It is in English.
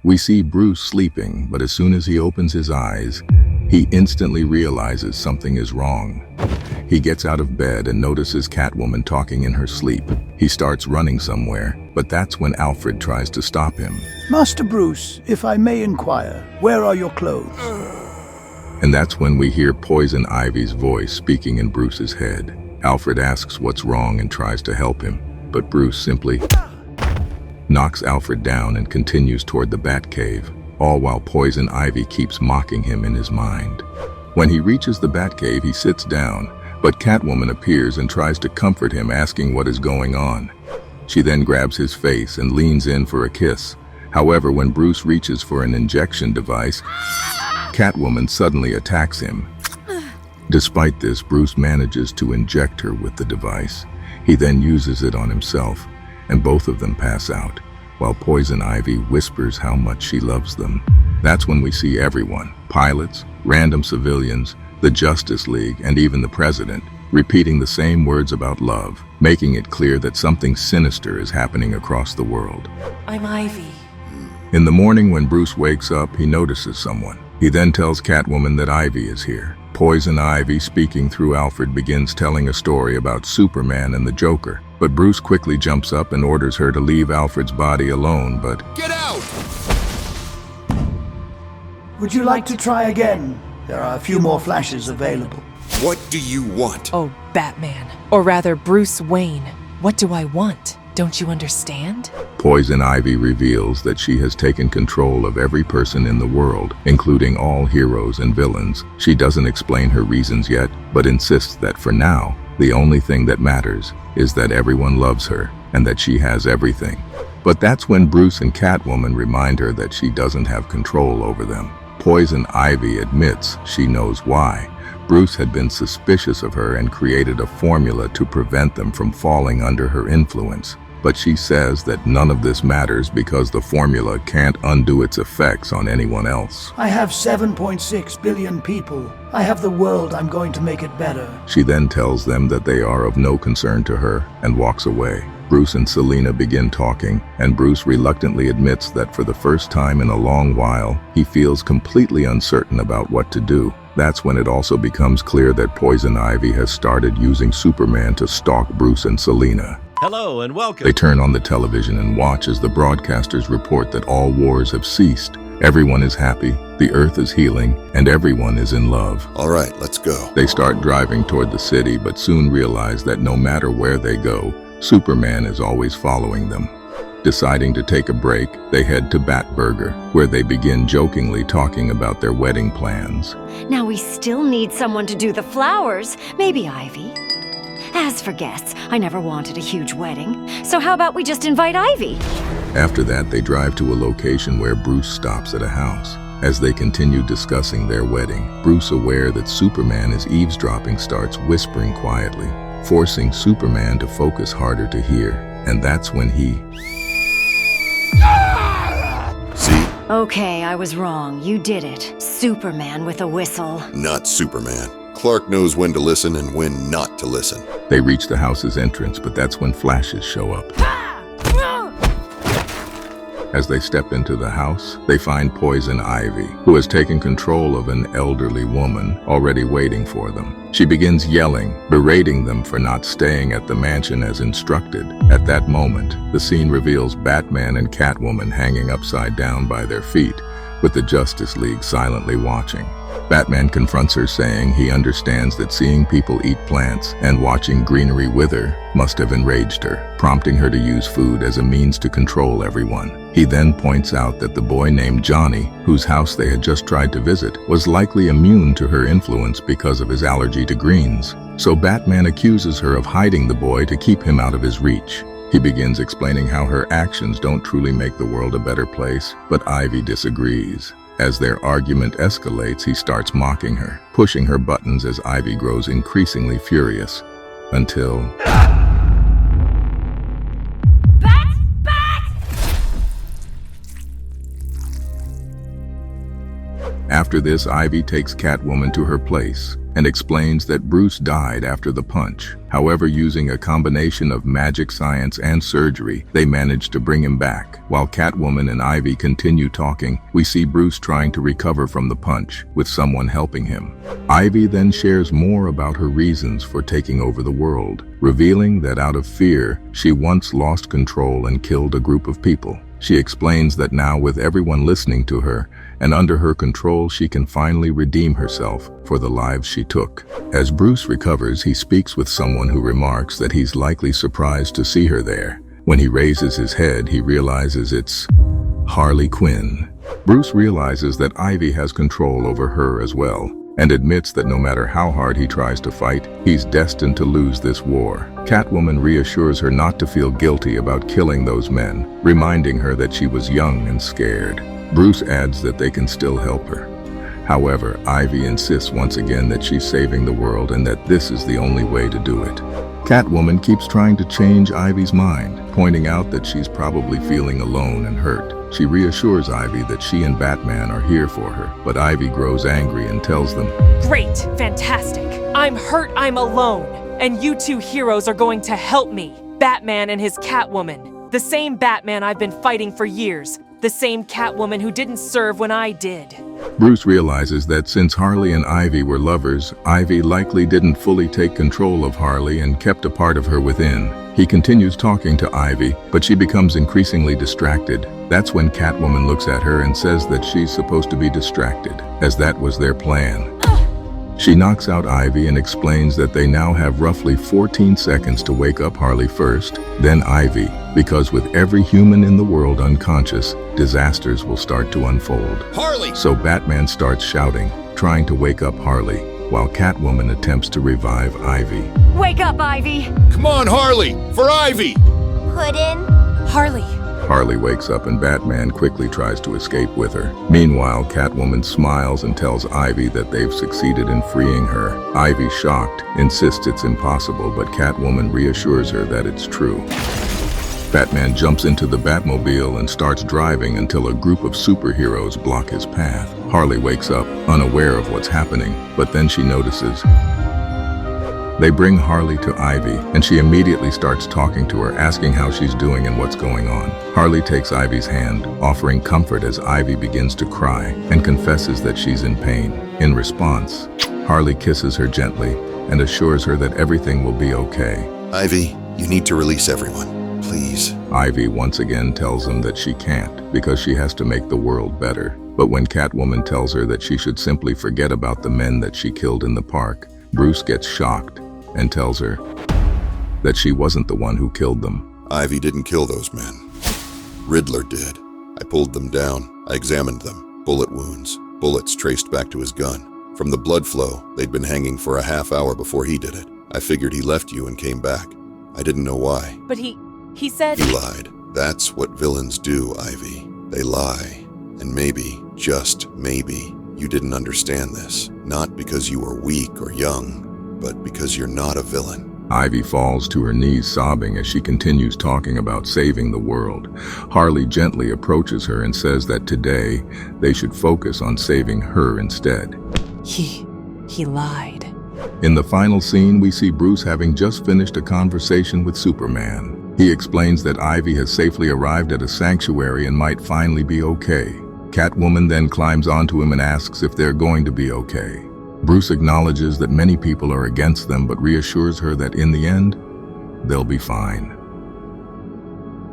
We see Bruce sleeping, but as soon as he opens his eyes, he instantly realizes something is wrong. He gets out of bed and notices Catwoman talking in her sleep. He starts running somewhere, but that's when Alfred tries to stop him. Master Bruce, if I may inquire, where are your clothes? And that's when we hear Poison Ivy's voice speaking in Bruce's head. Alfred asks what's wrong and tries to help him, but Bruce simply knocks Alfred down and continues toward the Batcave, all while Poison Ivy keeps mocking him in his mind. When he reaches the Batcave, he sits down, but Catwoman appears and tries to comfort him, asking what is going on. She then grabs his face and leans in for a kiss. However, when Bruce reaches for an injection device, Catwoman suddenly attacks him. Despite this, Bruce manages to inject her with the device. He then uses it on himself, and both of them pass out, while Poison Ivy whispers how much she loves them. That's when we see everyone, pilots, random civilians, the Justice League, and even the President, repeating the same words about love, making it clear that something sinister is happening across the world. I'm Ivy. In the morning when Bruce wakes up, he notices someone. He then tells Catwoman that Ivy is here. Poison Ivy, speaking through Alfred, begins telling a story about Superman and the Joker. But Bruce quickly jumps up and orders her to leave Alfred's body alone, but... Get out! Would you like to try again? There are a few more flashes available. What do you want? Oh, Batman. Or rather, Bruce Wayne. What do I want? Don't you understand? Poison Ivy reveals that she has taken control of every person in the world, including all heroes and villains. She doesn't explain her reasons yet, but insists that for now, the only thing that matters is that everyone loves her and that she has everything. But that's when Bruce and Catwoman remind her that she doesn't have control over them. Poison Ivy admits she knows why. Bruce had been suspicious of her and created a formula to prevent them from falling under her influence. But she says that none of this matters because the formula can't undo its effects on anyone else. I have 7.6 billion people. I have the world. I'm going to make it better. She then tells them that they are of no concern to her and walks away. Bruce and Selina begin talking, and Bruce reluctantly admits that for the first time in a long while, he feels completely uncertain about what to do. That's when it also becomes clear that Poison Ivy has started using Superman to stalk Bruce and Selina. Hello and welcome. They turn on the television and watch as the broadcasters report that all wars have ceased. Everyone is happy, the earth is healing, and everyone is in love. All right, let's go. They start driving toward the city, but soon realize that no matter where they go, Superman is always following them. Deciding to take a break, they head to Batburger, where they begin jokingly talking about their wedding plans. Now we still need someone to do the flowers. Maybe Ivy. As for guests, I never wanted a huge wedding. So how about we just invite Ivy? After that, they drive to a location where Bruce stops at a house. As they continue discussing their wedding, Bruce, aware that Superman is eavesdropping, starts whispering quietly, forcing Superman to focus harder to hear. And that's when he... See? Okay, I was wrong. You did it. Superman with a whistle. Not Superman. Clark knows when to listen and when not to listen. They reach the house's entrance, but that's when flashes show up. As they step into the house, they find Poison Ivy, who has taken control of an elderly woman already waiting for them. She begins yelling, berating them for not staying at the mansion as instructed. At that moment, the scene reveals Batman and Catwoman hanging upside down by their feet, with the Justice League silently watching. Batman confronts her, saying he understands that seeing people eat plants and watching greenery wither must have enraged her, prompting her to use food as a means to control everyone. He then points out that the boy named Johnny, whose house they had just tried to visit, was likely immune to her influence because of his allergy to greens. So Batman accuses her of hiding the boy to keep him out of his reach. He begins explaining how her actions don't truly make the world a better place, but Ivy disagrees. As their argument escalates, he starts mocking her, pushing her buttons as Ivy grows increasingly furious, until... Bat! Bat! After this, Ivy takes Catwoman to her place and explains that Bruce died after the punch. However, using a combination of magic, science, and surgery, they manage to bring him back. While Catwoman and Ivy continue talking, we see Bruce trying to recover from the punch, with someone helping him. Ivy then shares more about her reasons for taking over the world, revealing that out of fear, she once lost control and killed a group of people. She explains that now, with everyone listening to her and under her control, she can finally redeem herself for the lives she took. As Bruce recovers, he speaks with someone who remarks that he's likely surprised to see her there. When he raises his head, he realizes it's Harley Quinn. Bruce realizes that Ivy has control over her as well, and admits that no matter how hard he tries to fight, he's destined to lose this war. Catwoman reassures her not to feel guilty about killing those men, reminding her that she was young and scared. Bruce adds that they can still help her. However, Ivy insists once again that she's saving the world and that this is the only way to do it. Catwoman keeps trying to change Ivy's mind, pointing out that she's probably feeling alone and hurt. She reassures Ivy that she and Batman are here for her, but Ivy grows angry and tells them, Great, fantastic. I'm hurt, I'm alone. And you two heroes are going to help me. Batman and his Catwoman. The same Batman I've been fighting for years. The same Catwoman who didn't serve when I did. Bruce realizes that since Harley and Ivy were lovers, Ivy likely didn't fully take control of Harley and kept a part of her within. He continues talking to Ivy, but she becomes increasingly distracted. That's when Catwoman looks at her and says that she's supposed to be distracted, as that was their plan. She knocks out Ivy and explains that they now have roughly 14 seconds to wake up Harley first, then Ivy, because with every human in the world unconscious, disasters will start to unfold. Harley! So Batman starts shouting, trying to wake up Harley, while Catwoman attempts to revive Ivy. Wake up, Ivy! Come on, Harley! For Ivy! Put in. Harley. Harley wakes up and Batman quickly tries to escape with her. Meanwhile, Catwoman smiles and tells Ivy that they've succeeded in freeing her. Ivy, shocked, insists it's impossible, but Catwoman reassures her that it's true. Batman jumps into the Batmobile and starts driving until a group of superheroes block his path. Harley wakes up, unaware of what's happening, but then she notices. They bring Harley to Ivy, and she immediately starts talking to her, asking how she's doing and what's going on. Harley takes Ivy's hand, offering comfort as Ivy begins to cry and confesses that she's in pain. In response, Harley kisses her gently and assures her that everything will be okay. Ivy, you need to release everyone, please. Ivy once again tells him that she can't because she has to make the world better. But when Catwoman tells her that she should simply forget about the men that she killed in the park, Bruce gets shocked and tells her that she wasn't the one who killed them. Ivy didn't kill those men. Riddler did. I pulled them down. I examined them. Bullet wounds. Bullets traced back to his gun. From the blood flow, they'd been hanging for a half hour before he did it. I figured he left you and came back. I didn't know why. But he said... He lied. That's what villains do, Ivy. They lie. And maybe, just maybe, you didn't understand this. Not because you were weak or young, but because you're not a villain. Ivy falls to her knees sobbing as she continues talking about saving the world. Harley gently approaches her and says that today they should focus on saving her instead. He lied. In the final scene, we see Bruce having just finished a conversation with Superman. He explains that Ivy has safely arrived at a sanctuary and might finally be okay. Catwoman then climbs onto him and asks if they're going to be okay. Bruce acknowledges that many people are against them, but reassures her that in the end, they'll be fine.